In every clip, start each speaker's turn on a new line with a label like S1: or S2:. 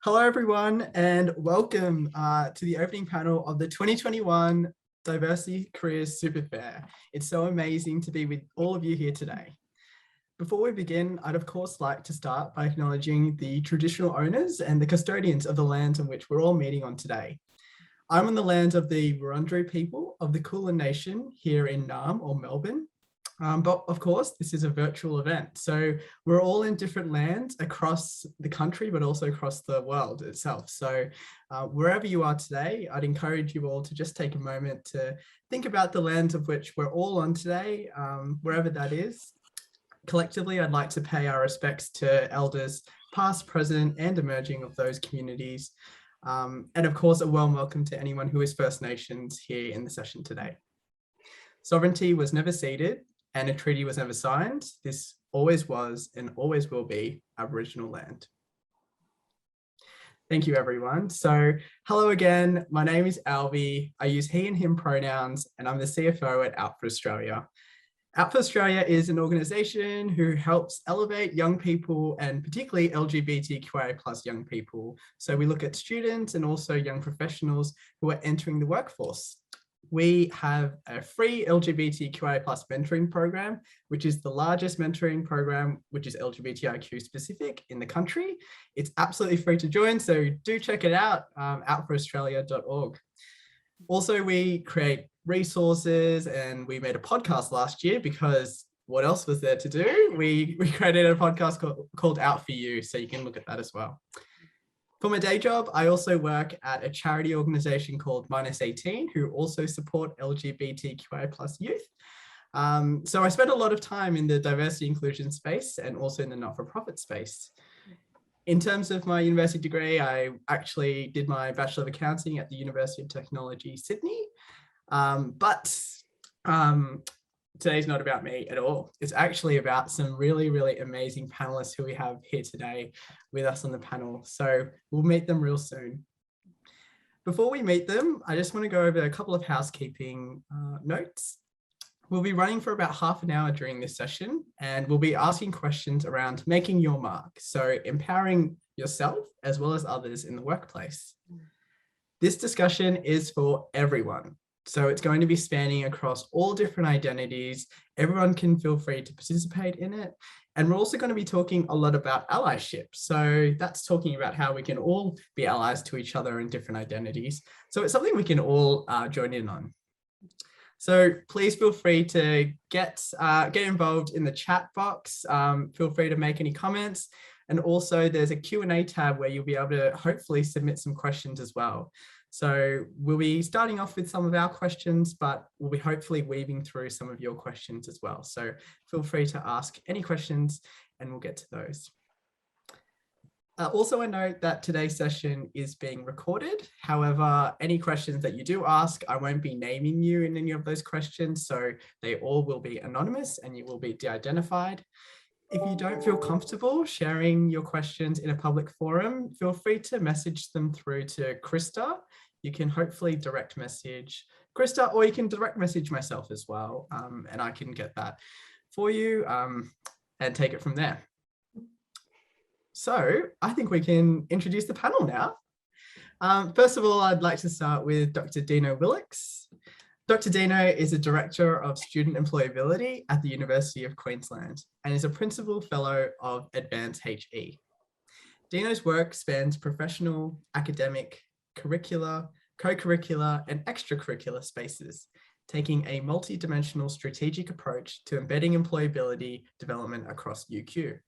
S1: Hello, everyone, and welcome to the opening panel of the 2021 Diversity Careers Super Fair. It's so amazing to be with all of you here today. Before we begin, I'd of course like to start by acknowledging the traditional owners and the custodians of the lands on which we're all meeting on today. I'm on the lands of the Wurundjeri people of the Kulin Nation here in Naarm or Melbourne. But of course, this is a virtual event. So we're all in different lands across the country, but also across the world itself. So wherever you are today, I'd encourage you all to just take a moment to think about the lands of which we're all on today, wherever that is. Collectively, I'd like to pay our respects to elders past, present, and emerging of those communities. And of course, a warm welcome to anyone who is First Nations here in the session today. Sovereignty was never ceded, and a treaty was never signed. This always was and always will be Aboriginal land. Thank you, everyone. So hello again, my name is Alvi. I use he and him pronouns, and I'm the CFO at Out for Australia. Out for Australia is an organisation who helps elevate young people and particularly LGBTQIA+ young people. So we look at students and also young professionals who are entering the workforce. We have a free LGBTQIA+ mentoring program, which is the largest mentoring program, which is LGBTIQ specific in the country. It's absolutely free to join, so do check it out, outforaustralia.org. Also, we create resources and we made a podcast last year because what else was there to do? We created a podcast called Out for You, so you can look at that as well. For my day job, I also work at a charity organisation called -18, who also support LGBTQIA+ youth. So I spent a lot of time in the diversity inclusion space and also in the not-for-profit space. In terms of my university degree, I actually did my Bachelor of Accounting at the University of Technology, Sydney. Today's not about me at all. It's actually about some really, really amazing panelists who we have here today with us on the panel. So we'll meet them real soon. Before we meet them, I just want to go over a couple of housekeeping notes. We'll be running for about half an hour during this session, and we'll be asking questions around making your mark. So empowering yourself as well as others in the workplace. This discussion is for everyone. So it's going to be spanning across all different identities. Everyone can feel free to participate in it. And we're also going to be talking a lot about allyship. So that's talking about how we can all be allies to each other in different identities. So it's something we can all join in on. So please feel free to get involved in the chat box. Feel free to make any comments. And also there's a Q&A tab where you'll be able to hopefully submit some questions as well. So we'll be starting off with some of our questions, but we'll be hopefully weaving through some of your questions as well. So feel free to ask any questions and we'll get to those. Also a note that today's session is being recorded. However, any questions that you do ask, I won't be naming you in any of those questions. So they all will be anonymous and you will be de-identified. If you don't feel comfortable sharing your questions in a public forum, feel free to message them through to Krista. You can hopefully direct message Krista, or you can direct message myself as well, and I can get that for you and take it from there. So I think we can introduce the panel now. First of all, I'd like to start with Dr. Dino Willix. Dr. Dino is a Director of Student Employability at the University of Queensland and is a Principal Fellow of Advance HE. Dino's work spans professional, academic, curricular, co-curricular and extracurricular spaces, taking a multi-dimensional strategic approach to embedding employability development across UQ.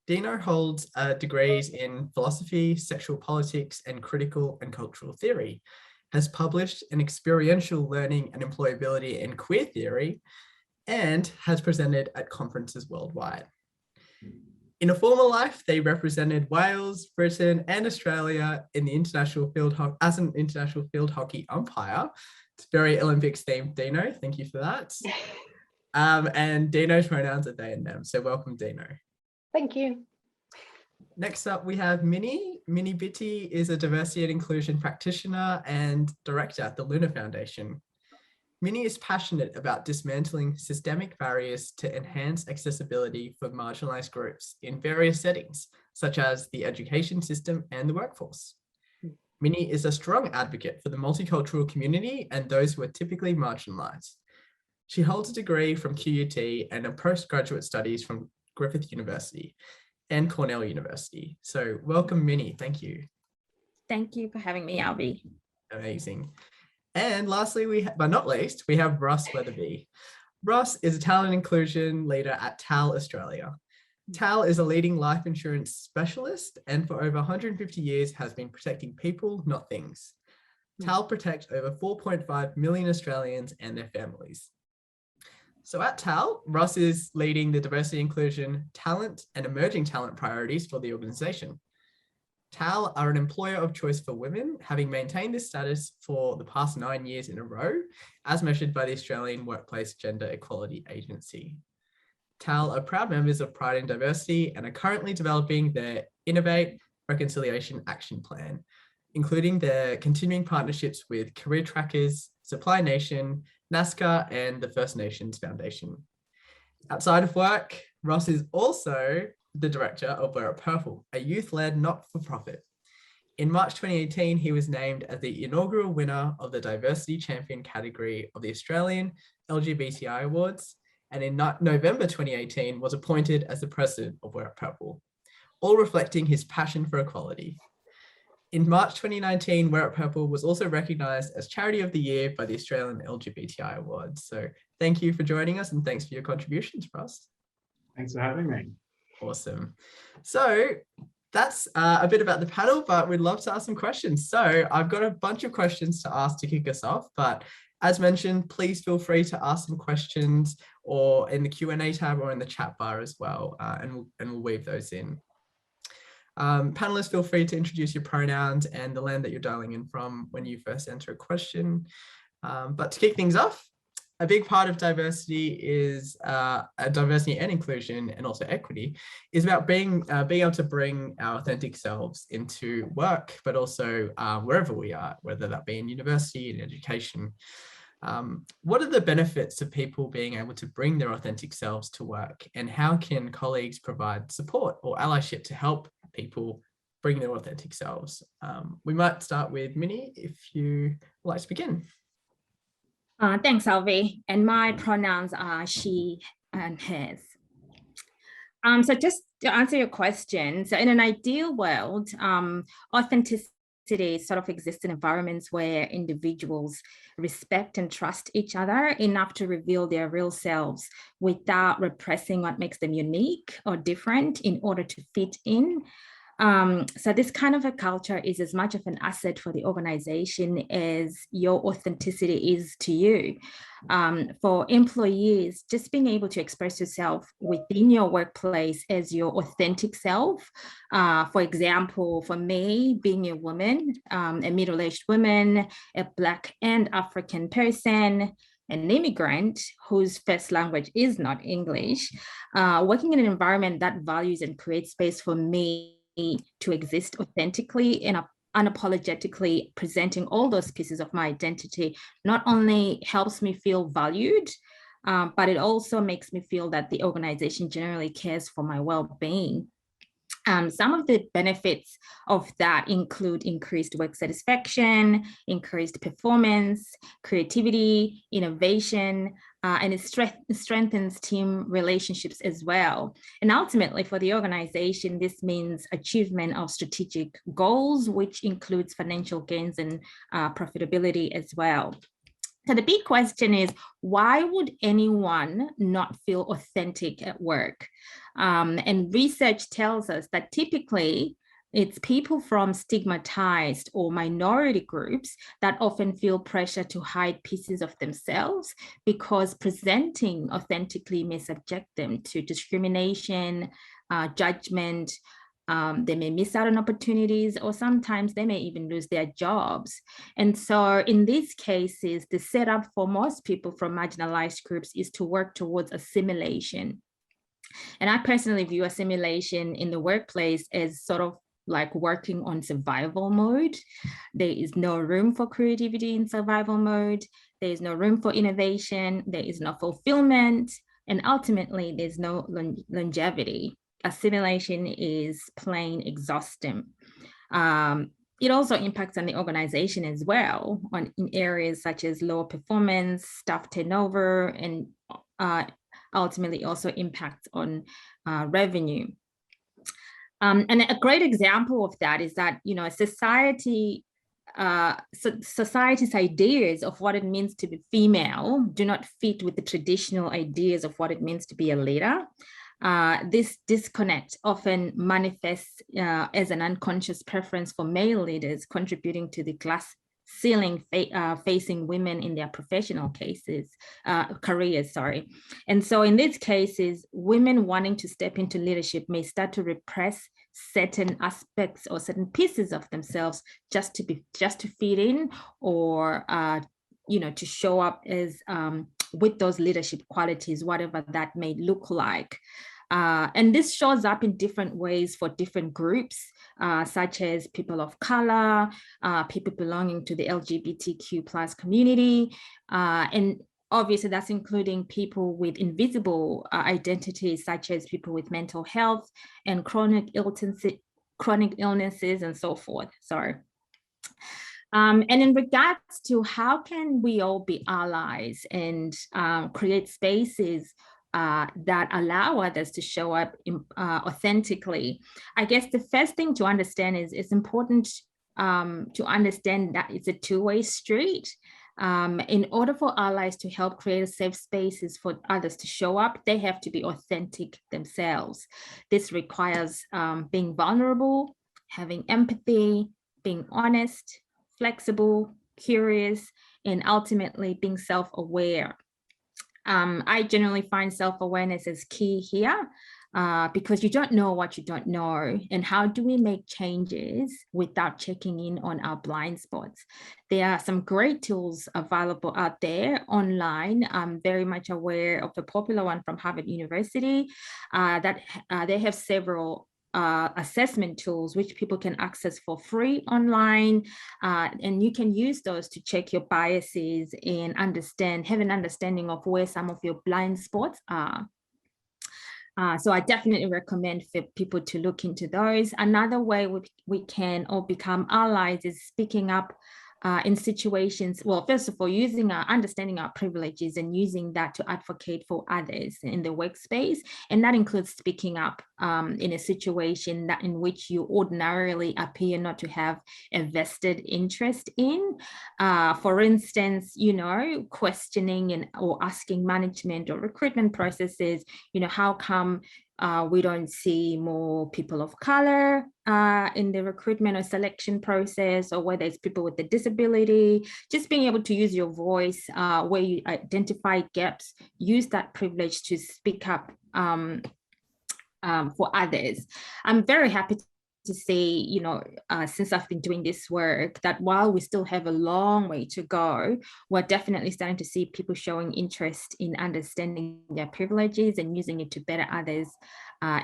S1: Dino holds degrees in philosophy, sexual politics, and critical and cultural theory, has published in experiential learning and employability in queer theory, and has presented at conferences worldwide. In a former life, they represented Wales, Britain, and Australia in the international field as an international field hockey umpire. It's very Olympics themed, Dino. Thank you for that. And Dino's pronouns are they and them. So welcome, Dino.
S2: Thank you.
S1: Next up, we have Minnie. Minnie Bitty is a diversity and inclusion practitioner and director at the Lunar Foundation. Minnie is passionate about dismantling systemic barriers to enhance accessibility for marginalized groups in various settings, such as the education system and the workforce. Minnie is a strong advocate for the multicultural community and those who are typically marginalised. She holds a degree from QUT and a postgraduate studies from Griffith University and Cornell University. So welcome, Minnie. Thank you.
S2: Thank you for having me, Alvi.
S1: Amazing. And lastly, but not least, we have Russ Weatherby. Russ is a talent inclusion leader at TAL Australia. TAL is a leading life insurance specialist and for over 150 years has been protecting people, not things. TAL protects over 4.5 million Australians and their families. So at TAL, Russ is leading the diversity, inclusion, talent, and emerging talent priorities for the organisation. TAL are an employer of choice for women, having maintained this status for the past 9 years in a row, as measured by the Australian Workplace Gender Equality Agency. TAL are proud members of Pride and Diversity and are currently developing their Innovate Reconciliation Action Plan, including their continuing partnerships with Career Trackers, Supply Nation, NASCAR, and the First Nations Foundation. Outside of work, Ross is also the director of Wear It Purple, a youth-led not-for-profit. In March 2018, he was named as the inaugural winner of the Diversity Champion category of the Australian LGBTI Awards, and in November 2018 was appointed as the president of Wear It Purple, all reflecting his passion for equality. In March 2019, Wear It Purple was also recognised as Charity of the Year by the Australian LGBTI Awards. So thank you for joining us and thanks for your contributions, Russ.
S3: Thanks for having me.
S1: Awesome. So that's a bit about the panel, but we'd love to ask some questions. So I've got a bunch of questions to ask to kick us off, but as mentioned, please feel free to ask some questions or in the Q&A tab or in the chat bar as well, and we'll weave those in. Panelists, feel free to introduce your pronouns and the land that you're dialing in from when you first enter a question. But to kick things off, a big part of diversity is diversity and inclusion and also equity is about being able to bring our authentic selves into work, but also wherever we are, whether that be in university, in education. What are the benefits of people being able to bring their authentic selves to work, and how can colleagues provide support or allyship to help people bring their authentic selves? We might start with Minnie, if you would like to begin.
S2: Thanks, Alvi. And my pronouns are she and his. So just to answer your question, so in an ideal world, authenticity sort of exists in environments where individuals respect and trust each other enough to reveal their real selves without repressing what makes them unique or different in order to fit in. So this kind of a culture is as much of an asset for the organization as your authenticity is to you. For employees, just being able to express yourself within your workplace as your authentic self. For example, for me, being a woman, a middle-aged woman, a Black and African person, an immigrant whose first language is not English, working in an environment that values and creates space for me to exist authentically and unapologetically presenting all those pieces of my identity not only helps me feel valued, but it also makes me feel that the organization generally cares for my well-being. Some of the benefits of that include increased work satisfaction, increased performance, creativity, innovation, and it strengthens team relationships as well. And ultimately for the organization, this means achievement of strategic goals, which includes financial gains and profitability as well. So the big question is, why would anyone not feel authentic at work? And research tells us that typically it's people from stigmatized or minority groups that often feel pressure to hide pieces of themselves because presenting authentically may subject them to discrimination, judgment. They may miss out on opportunities, or sometimes they may even lose their jobs. And so in these cases, the setup for most people from marginalized groups is to work towards assimilation. And I personally view assimilation in the workplace as sort of like working on survival mode. There is no room for creativity in survival mode. There is no room for innovation. There is no fulfillment. And ultimately, there's no longevity. assimilation is plain exhausting. It also impacts on the organization as well, in areas such as lower performance, staff turnover, and ultimately also impacts on revenue. And a great example of that is that, you know, society's ideas of what it means to be female do not fit with the traditional ideas of what it means to be a leader. This disconnect often manifests as an unconscious preference for male leaders, contributing to the glass ceiling facing women in their professional careers. And so in these cases, women wanting to step into leadership may start to repress certain aspects or certain pieces of themselves just to fit in, or you know, to show up as with those leadership qualities, whatever that may look like. And this shows up in different ways for different groups, such as people of color, people belonging to the LGBTQ+ community, and obviously that's including people with invisible identities, such as people with mental health and chronic illnesses and so forth. And in regards to how can we all be allies and create spaces that allow others to show up authentically, I guess the first thing to understand is it's important to understand that it's a two-way street. In order for allies to help create safe spaces for others to show up, they have to be authentic themselves. This requires being vulnerable, having empathy, being honest, flexible, curious, and ultimately being self-aware. I generally find self-awareness as key here because you don't know what you don't know. And how do we make changes without checking in on our blind spots? There are some great tools available out there online. I'm very much aware of a popular one from Harvard University that they have several assessment tools which people can access for free online, and you can use those to check your biases and have an understanding of where some of your blind spots are. So I definitely recommend for people to look into those. Another way we can all become allies is speaking up in situations, well, first of all, understanding our privileges and using that to advocate for others in the workspace. And that includes speaking up in a situation in which you ordinarily appear not to have a vested interest in. For instance, you know, questioning or asking management or recruitment processes, you know, how come we don't see more people of color in the recruitment or selection process, or whether it's people with a disability. Just being able to use your voice where you identify gaps, use that privilege to speak up for others. I'm very happy to see, you know, since I've been doing this work, that while we still have a long way to go, we're definitely starting to see people showing interest in understanding their privileges and using it to better others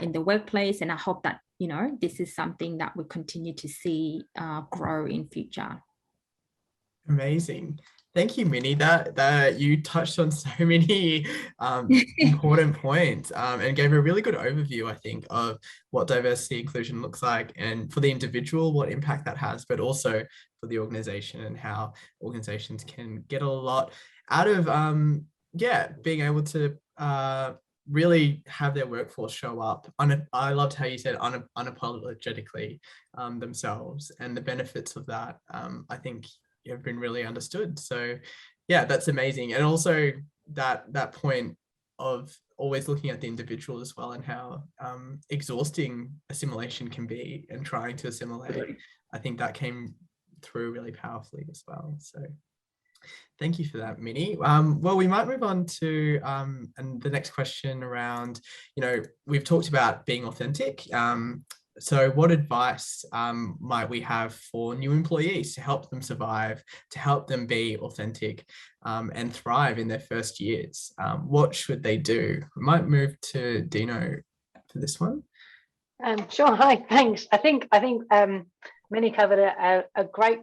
S2: in the workplace. And I hope that, you know, this is something that we continue to see grow in future.
S1: Amazing. Thank you, Minnie. That you touched on so many important points and gave a really good overview, I think, of what diversity inclusion looks like, and for the individual, what impact that has, but also for the organization and how organizations can get a lot out of being able to really have their workforce show up. I loved how you said unapologetically themselves, and the benefits of that, I think, have been really understood. So yeah, that's amazing. And also that point of always looking at the individual as well, and how exhausting assimilation can be, and trying to assimilate. I think that came through really powerfully as well. So thank you for that, Minnie. Well, we might move on to and the next question around, you know, we've talked about being authentic. So what advice might we have for new employees to help them survive, to help them be authentic and thrive in their first years? What should they do? We might move to Dino for this one.
S4: Sure. Hi. Thanks. I think Minnie covered a great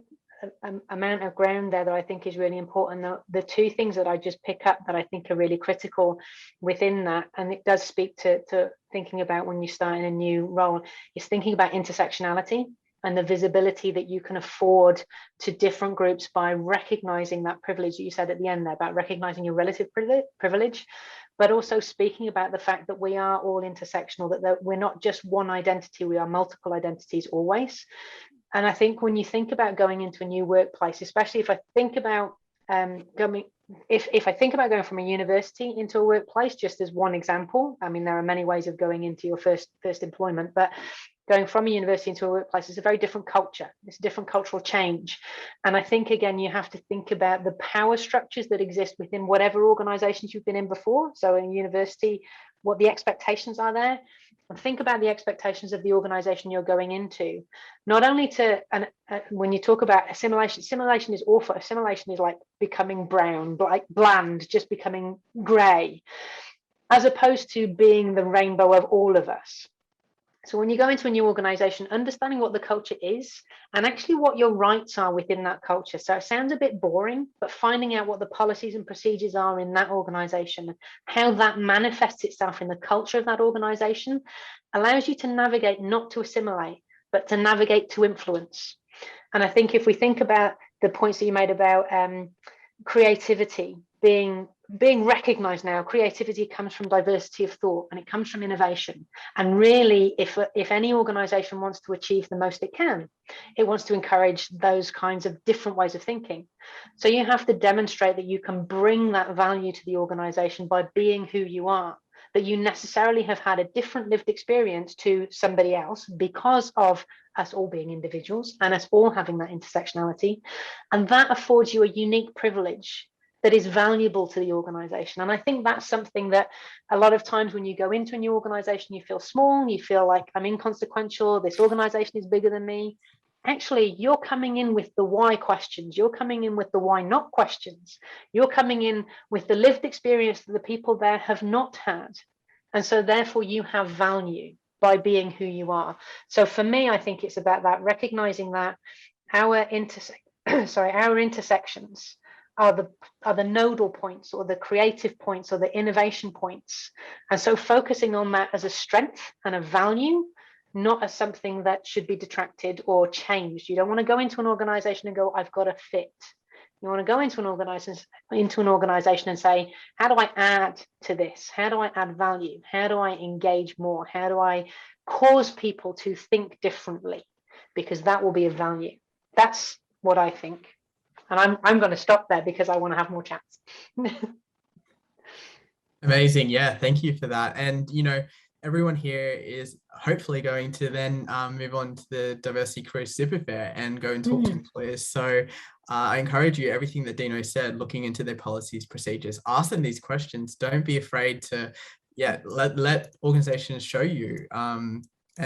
S4: amount of ground there that I think is really important. The two things that I just pick up that I think are really critical within that, and it does speak to thinking about when you start in a new role, is thinking about intersectionality and the visibility that you can afford to different groups by recognizing that privilege that you said at the end there, about recognizing your relative privilege, but also speaking about the fact that we are all intersectional, that we're not just one identity, we are multiple identities always. And I think when you think about going into a new workplace, especially if I think about if I think about going from a university into a workplace, just as one example, I mean, there are many ways of going into your first employment, but going from a university into a workplace is a very different culture. It's a different cultural change. And I think, again, you have to think about the power structures that exist within whatever organizations you've been in before. So in university, what the expectations are there, and think about the expectations of the organization you're going into. Not only to, and when you talk about assimilation is awful. Assimilation is like becoming brown, like bland, just becoming gray, as opposed to being the rainbow of all of us. So when you go into a new organization, understanding what the culture is and actually what your rights are within that culture. So it sounds a bit boring, but finding out what the policies and procedures are in that organization, how that manifests itself in the culture of that organization, allows you to navigate, not to assimilate, but to navigate to influence. And I think if we think about the points that you made about creativity being recognized now, creativity comes from diversity of thought and it comes from innovation. And really, if any organization wants to achieve the most it can, it wants to encourage those kinds of different ways of thinking. So you have to demonstrate that you can bring that value to the organization by being who you are, that you necessarily have had a different lived experience to somebody else because of us all being individuals and us all having that intersectionality. And that affords you a unique privilege that is valuable to the organization. And I think that's something that a lot of times when you go into a new organization, you feel small, you feel like I'm inconsequential, this organization is bigger than me. Actually, you're coming in with the why questions, you're coming in with the why not questions, you're coming in with the lived experience that the people there have not had. And so therefore you have value by being who you are. So for me, I think it's about that, recognizing that our intersections are the nodal points or the creative points or the innovation points. And so focusing on that as a strength and a value, not as something that should be detracted or changed. You don't want to go into an organization and go, I've got to fit. You want to go into an organization and say, how do I add to this? How do I add value? How do I engage more? How do I cause people to think differently? Because that will be of value. That's what I think. And I'm going to stop there because I want to have more chats.
S1: Amazing. Yeah, thank you for that. And, you know, everyone here is hopefully going to then move on to the Diversity Career Super Fair and go and talk to employers. So I encourage you, everything that Dino said, looking into their policies, procedures, ask them these questions. Don't be afraid to, let organizations show you and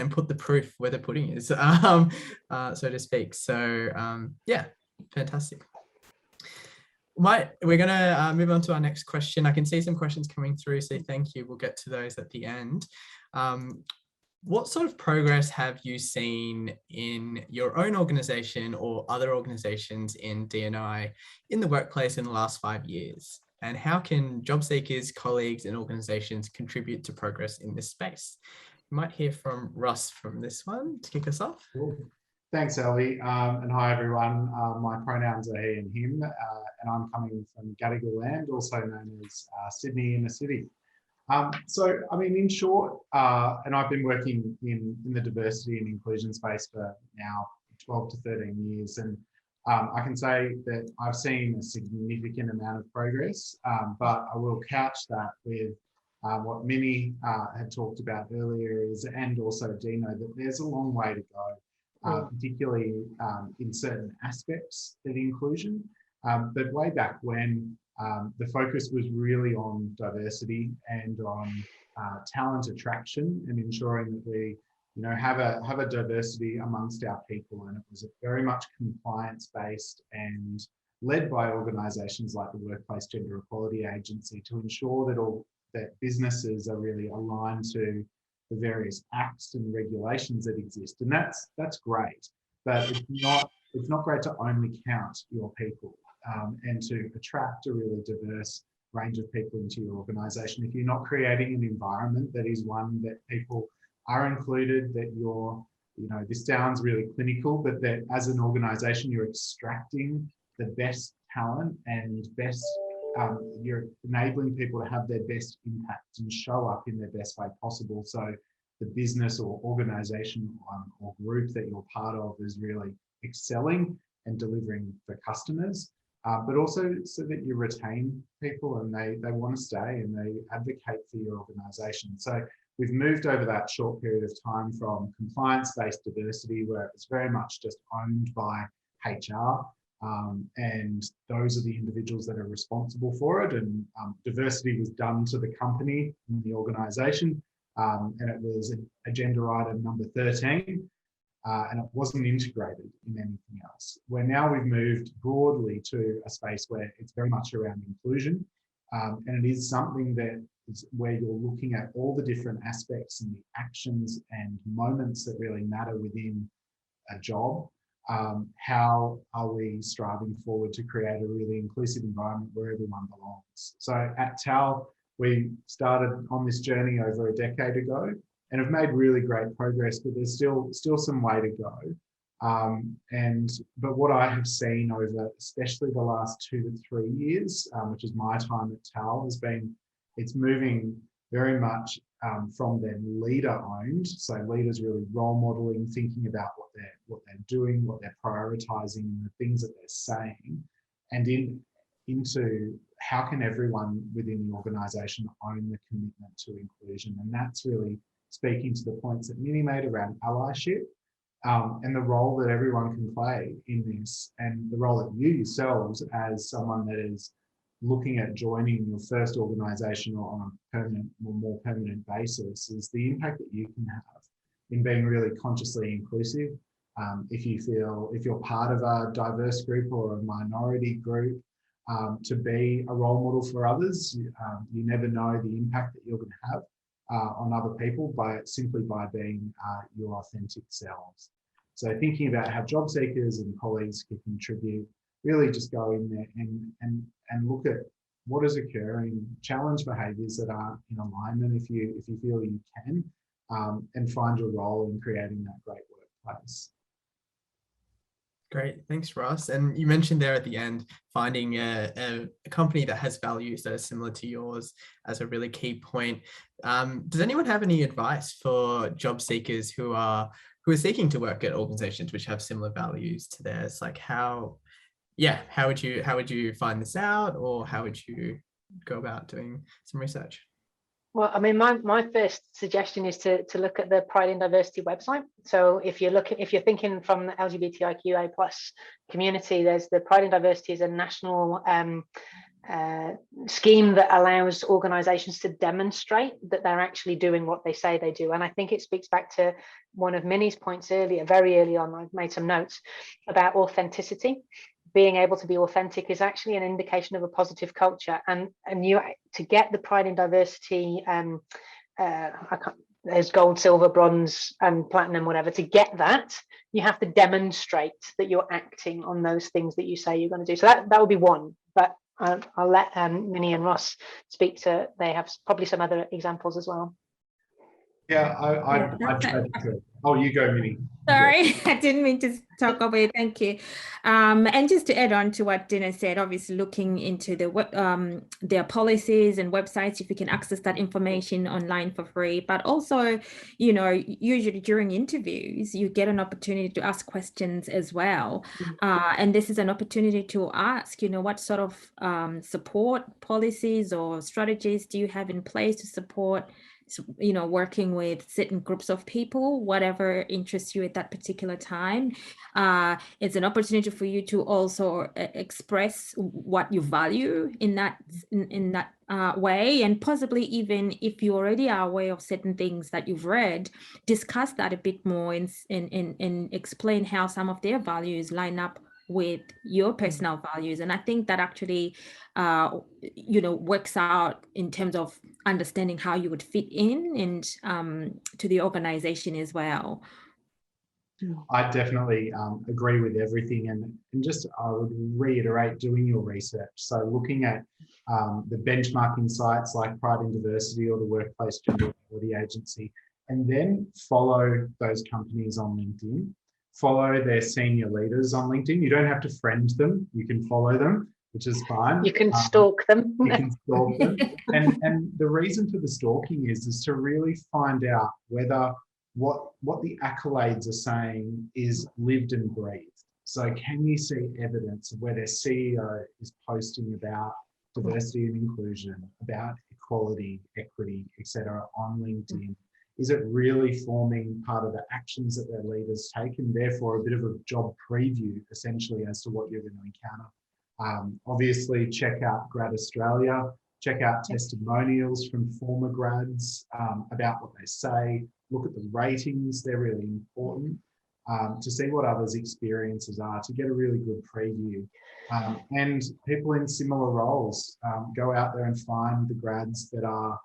S1: put the proof where the pudding is, so to speak. So yeah, fantastic. We're going to move on to our next question. I can see some questions coming through, so thank you. We'll get to those at the end. What sort of progress have you seen in your own organization or other organizations in D&I in the workplace in the last 5 years? And how can job seekers, colleagues, and organizations contribute to progress in this space? You might hear from Russ from this one to kick us off.
S3: Cool. Thanks, Alvi, and hi everyone. My pronouns are he and him, and I'm coming from Gadigal land, also known as Sydney inner city. So, I mean, in short, and I've been working in the diversity and inclusion space for now 12 to 13 years, and I can say that I've seen a significant amount of progress, but I will couch that with what Mimi had talked about earlier and also Dino, that there's a long way to go. Particularly in certain aspects of inclusion. But way back when, the focus was really on diversity and on talent attraction and ensuring that we, have a diversity amongst our people. And it was very much compliance-based and led by organisations like the Workplace Gender Equality Agency to ensure that businesses are really aligned to the various acts and regulations that exist. And that's great, but it's not it's not great to only count your people and to attract a really diverse range of people into your organisation. If you're not creating an environment that is one that people are included, that you're, this sounds really clinical, but that as an organisation, you're extracting the best talent and best, you're enabling people to have their best impact and show up in their best way possible. So the business or organisation or group that you're part of is really excelling and delivering for customers, but also so that you retain people and they want to stay and they advocate for your organisation. So we've moved over that short period of time from compliance-based diversity, where it's very much just owned by HR, and those are the individuals that are responsible for it. And diversity was done to the company and the organisation, and it was agenda item number 13, and it wasn't integrated in anything else. Where now we've moved broadly to a space where it's very much around inclusion, and it is something that is where you're looking at all the different aspects and the actions and moments that really matter within a job. How are we striving forward to create a really inclusive environment where everyone belongs? So at TAL, we started on this journey over a decade ago and have made really great progress, but there's still some way to go. But what I have seen over especially the last 2 to 3 years, which is my time at TAL, has been, it's moving very much from then leader owned. So leaders really role modeling, thinking about what they're doing, what they're prioritizing, and the things that they're saying, and into how can everyone within the organization own the commitment to inclusion. And that's really speaking to the points that Minnie made around allyship, and the role that everyone can play in this, and the role that you yourselves as someone that is looking at joining your first organisation on a permanent or more permanent basis, is the impact that you can have in being really consciously inclusive. If you're part of a diverse group or a minority group, to be a role model for others. You never know the impact that you're going to have on other people simply by being your authentic selves. So thinking about how job seekers and colleagues can contribute, really just go in there and look at what is occurring, challenge behaviours that are in alignment if you feel you can, and find your role in creating that great workplace.
S1: Great, thanks, Ross. And you mentioned there at the end, finding a company that has values that are similar to yours as a really key point. Does anyone have any advice for job seekers who are seeking to work at organizations which have similar values to theirs? Like how would you find this out, or how would you go about doing some research?
S4: Well, I mean, my first suggestion is to look at the Pride in Diversity website. So if you're thinking from the LGBTIQA+ community, there's the Pride in Diversity is a national scheme that allows organisations to demonstrate that they're actually doing what they say they do. And I think it speaks back to one of Minnie's points earlier, very early on. I've made some notes about authenticity. Being able to be authentic is actually an indication of a positive culture, and you to get the Pride in Diversity, there's gold, silver, bronze, and platinum, whatever. To get that, you have to demonstrate that you're acting on those things that you say you're going to do. So that would be one. But I'll let Minnie and Ross speak to. They have probably some other examples as well.
S3: Yeah, I tried to. Oh, you go, Minnie.
S2: Sorry, I didn't mean to talk over you. Thank you. And just to add on to what Dina said, obviously looking into their policies and websites, if you can access that information online for free. But also, usually during interviews, you get an opportunity to ask questions as well. And this is an opportunity to ask, what sort of support policies or strategies do you have in place to support working with certain groups of people, whatever interests you at that particular time. It's an opportunity for you to also express what you value in that way, and possibly even if you already are aware of certain things that you've read, discuss that a bit more and explain how some of their values line up with your personal values. And I think that actually works out in terms of understanding how you would fit in and to the organization as well.
S3: I definitely agree with everything, and just I would reiterate doing your research. So looking at the benchmarking sites like Pride in Diversity or the Workplace Gender Equality Agency, and then follow those companies on LinkedIn, follow their senior leaders on LinkedIn. You don't have to friend them, you can follow them, which is fine.
S4: You can stalk them.
S3: You can stalk them. And the reason for the stalking is to really find out whether what the accolades are saying is lived and breathed. So can you see evidence of where their CEO is posting about diversity and inclusion, about equality, equity, etc. on LinkedIn? Is it really forming part of the actions that their leaders take, and therefore a bit of a job preview essentially as to what you're going to encounter? Obviously, check out Grad Australia, check out testimonials from former grads about what they say, look at the ratings, they're really important to see what others' experiences are, to get a really good preview. And people in similar roles, go out there and find the grads that are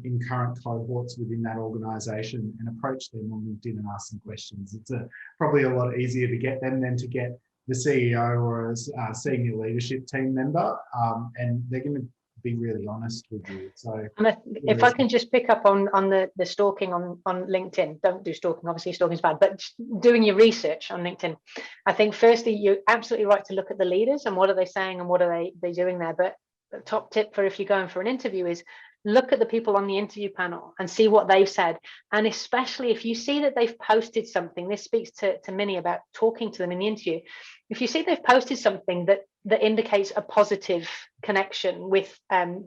S3: in current cohorts within that organisation and approach them on LinkedIn and ask some questions. It's probably a lot easier to get them than to get the CEO or a senior leadership team member, and they're going to be really honest with you. So
S4: if I can just pick up on the stalking on LinkedIn, don't do stalking, obviously stalking is bad, but doing your research on LinkedIn. I think firstly, you're absolutely right to look at the leaders and what are they saying and what are they doing there. But the top tip for if you're going for an interview is look at the people on the interview panel and see what they've said. And especially if you see that they've posted something, this speaks to Minnie about talking to them in the interview. If you see they've posted something that indicates a positive connection with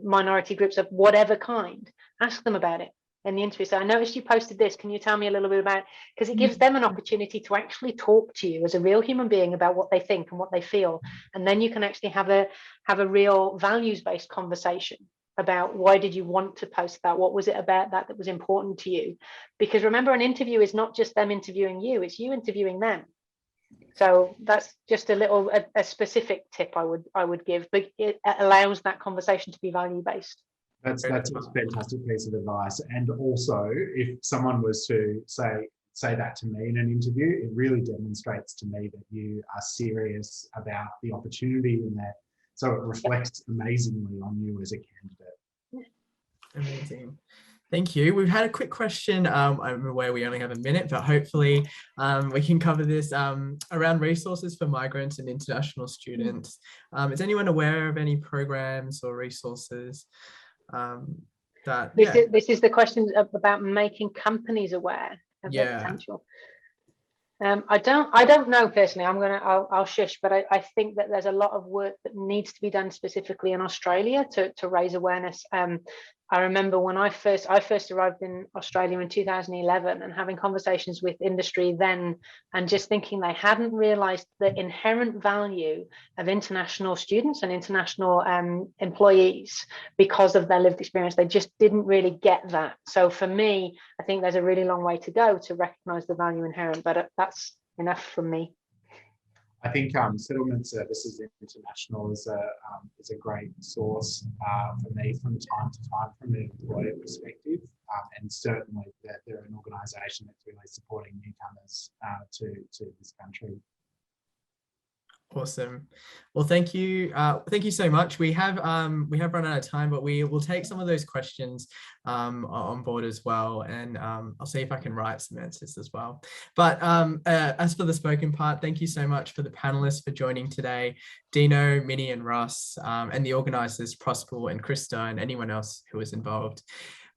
S4: minority groups of whatever kind, ask them about it in the interview. So I noticed you posted this. Can you tell me a little bit about it? Because it gives them an opportunity to actually talk to you as a real human being about what they think and what they feel. And then you can actually have a real values-based conversation about why did you want to post that? What was it about that was important to you? Because remember, an interview is not just them interviewing you, it's you interviewing them. So that's just a specific tip I would give, but it allows that conversation to be value-based.
S3: That's a fantastic piece of advice. And also, if someone was to say that to me in an interview, it really demonstrates to me that you are serious about the opportunity in that. So it reflects amazingly on you as a candidate.
S1: Amazing. Thank you. We've had a quick question. I'm aware we only have a minute, but hopefully we can cover this around resources for migrants and international students. Is anyone aware of any programs or resources
S4: This is the question about making companies aware of their potential. I don't know personally. I'll shush, but I think that there's a lot of work that needs to be done specifically in Australia to raise awareness. I remember when I first arrived in Australia in 2011 and having conversations with industry then, and just thinking they hadn't realised the inherent value of international students and international employees because of their lived experience. They just didn't really get that. So for me, I think there's a really long way to go to recognise the value inherent, but that's enough from me.
S3: I think Settlement Services International is a great source for me from time to time from an employer perspective, and certainly they're an organisation that's really supporting newcomers to this country.
S1: Awesome. Well, thank you. Thank you so much. We have run out of time, but we will take some of those questions on board as well. And I'll see if I can write some answers as well. But as for the spoken part, thank you so much for the panelists for joining today, Dino, Minnie and Russ, and the organisers, Prospel and Krista, and anyone else who was involved.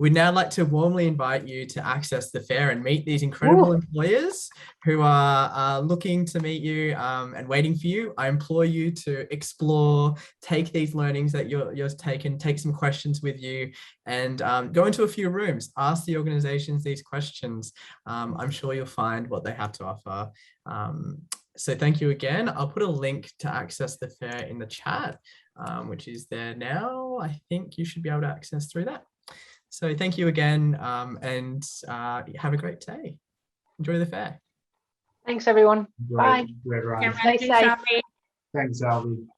S1: We'd now like to warmly invite you to access the fair and meet these incredible employers who are looking to meet you and waiting for you. I implore you to explore, take these learnings that you're taken, take some questions with you, and go into a few rooms, ask the organizations these questions. I'm sure you'll find what they have to offer. So thank you again. I'll put a link to access the fair in the chat, which is there now. I think you should be able to access through that. So thank you again, and have a great day. Enjoy the fair.
S4: Thanks, everyone.
S3: Great.
S4: Bye.
S3: Everyone.
S4: Stay safe.
S3: Thanks, Alvi.